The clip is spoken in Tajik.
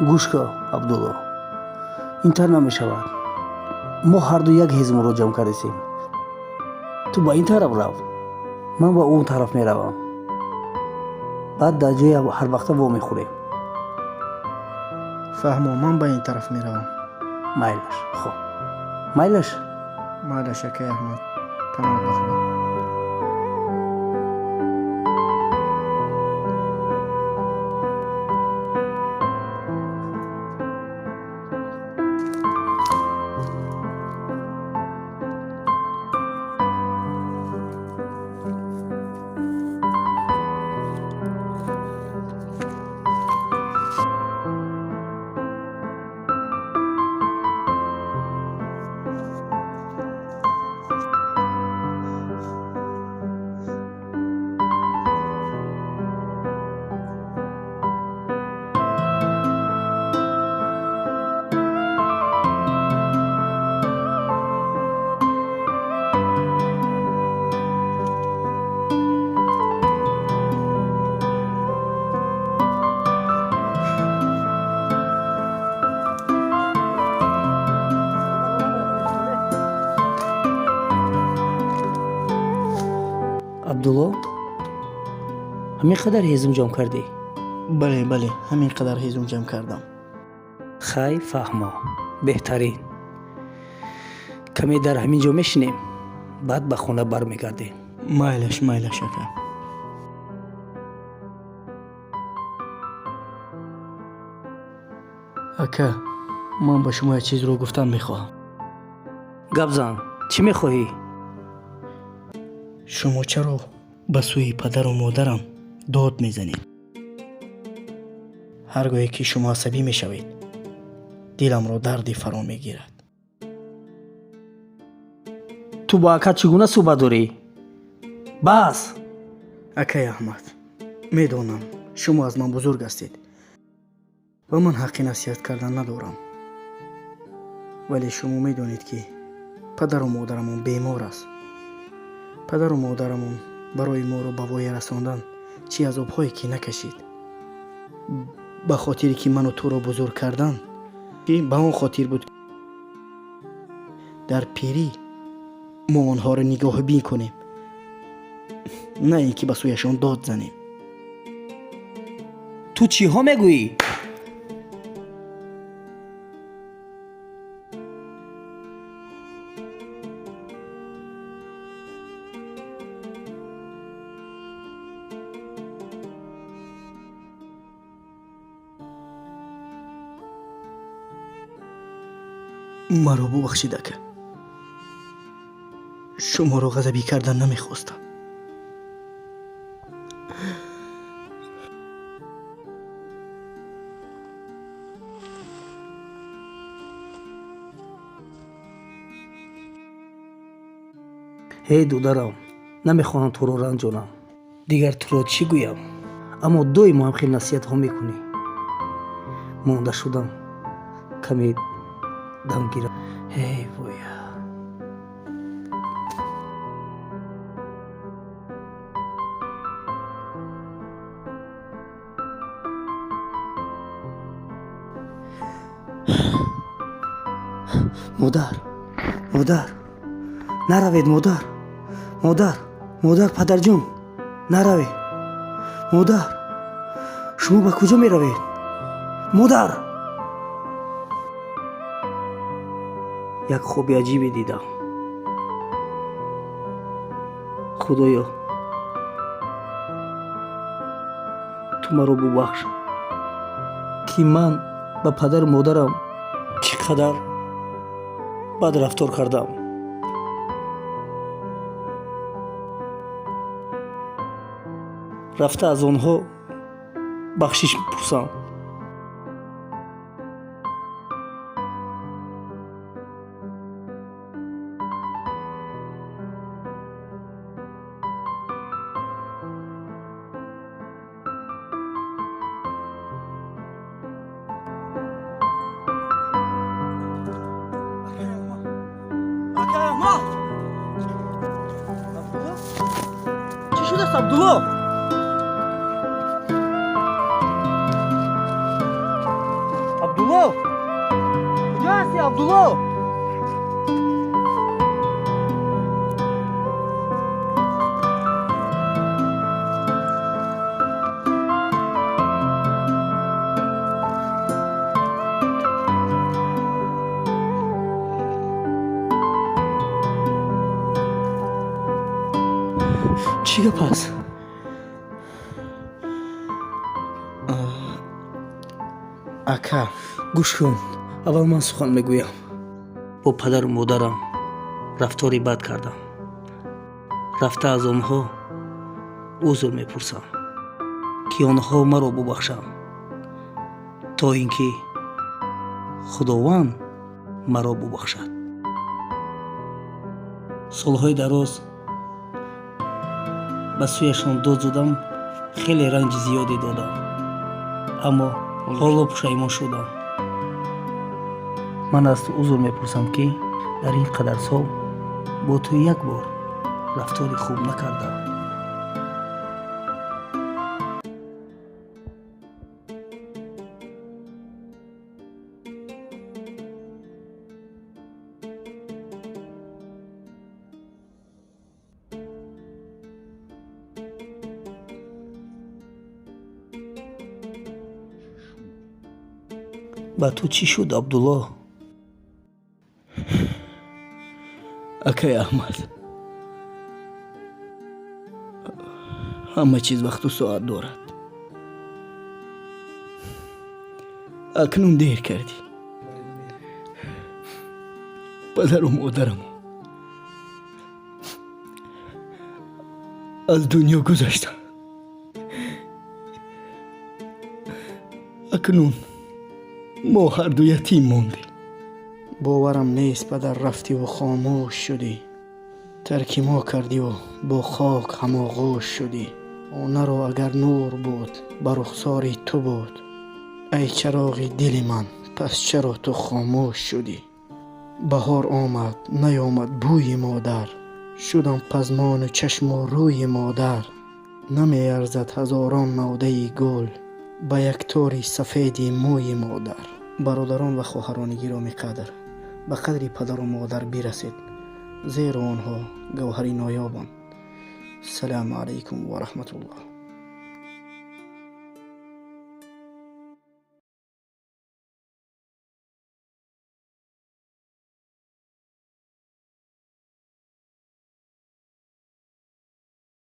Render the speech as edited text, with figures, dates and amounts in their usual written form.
гӯш кун абдулло, интар намешавад. мо ҳарду як ҳизб муроҷиат кардем. ту ба ин тараф рав, ман ба он тараф меравам. баъд дар ҷои ҳарвақта вомехӯрем. фаҳмо, ман ба ин тараф меравам. майлаш. хуб, майлаш. Майлаш акай Аҳмад. Паноҳ ба худо. абдулло, ҳамин қадар ҳизм ҷамъ кардӣ? бале, ҳамин қадар ҳизм ҷамъ кардам. хай, фаҳмо, беҳтарин. каме дар ҳамин ҷо мешинем, баъд ба хона бармегардем. Майлаш акай. ака, ман ба шумо як чизро гуфтан мехоҳам. гап зан, чӣ мехоҳӣ? шумо чаро ба сӯи падару модарам дод мезанед? ҳар гоҳе ки шумо асабӣ мешавед, диламро дарди фаро мегирад. ту ба акат чӣ гуна суҳбат дорӣ? бас! акай Аҳмад, медонам шумо аз ман бузург ҳастед ва ман ҳаққи насиҳат кардан надорам. вале шумо медонед ки падару модарамон бемор аст. падару модарамон барои моро ба воя расондан чӣ азобҳое ки накашид. ба хотире ки ману туро бузург кардан, ки ба он хотир буд дар пирӣ мо онҳоро нигоҳубин кунем, на ин ки ба сӯяшон дод занем. ту чиҳо мегӯӣ? маро бубахшед ака. шуморо ғазабӣ кардан намехостам. ҳей додарам, намехоҳам туро ранҷонам. дигар туро чӣ гӯям? аммо доимо ҳам хел насиҳатҳо мекунӣ. монда шудам каме дам гирам. ҳей воя. модар, наравед модар, падарҷон, наравед. модар, шумо ба куҷо меравед? модар! як хоби аҷибе дидам. худоё, ту маро бубахш ки ман ба падару модарам чӣ қадар бад рафтор кардам. рафта аз онҳо бахшиш пурсам. چی شده است عبدالله؟ عبدالله کجا هستی عبدالله؟ چی گپ است؟ ака گوش کن، اول من سخن میگویم. با پدر و مادرم رفتاری بد کردم. رفته از آنها عذر میپرسم که آنها مرا ببخشند تا اینکه خداوند مرا ببخشد. سالهای دراز به سویشان داد زدم، خیلی رنج زیادی دادم، اما حالا پشیمان شدم. من از تو عذر میپرسم که در این قدر سال با تو یک بار رفتاری خوب نکردم. با تو چی شد عبدالله؟ акаи аҳмад ҳама чиз вақту соат дорад. акнун дер кардӣ. падару модарам аз дунё гузаштанд. акнун мо ҳарду ятим мондем. боварам нест падар рафтиву хомӯш шудӣ. тарки мо кардиву бо хок ҳамоғӯш шудӣ. онаро агар нур буд ба рухсори ту буд. ай чароғи дили ман, пас чаро ту хомӯш шудӣ. баҳор омад наёмад бӯи модар. шудам пазмону чашму рӯи модар. намеарзад ҳазорон навдаи гул ба яктори сафеди мӯи модар. бародарон ва хоҳарони гироми қадр, ба қадри падару модар бирасед, зеро онҳо гавҳари ноёбанд. салому алайкум ва раҳматуллоҳ.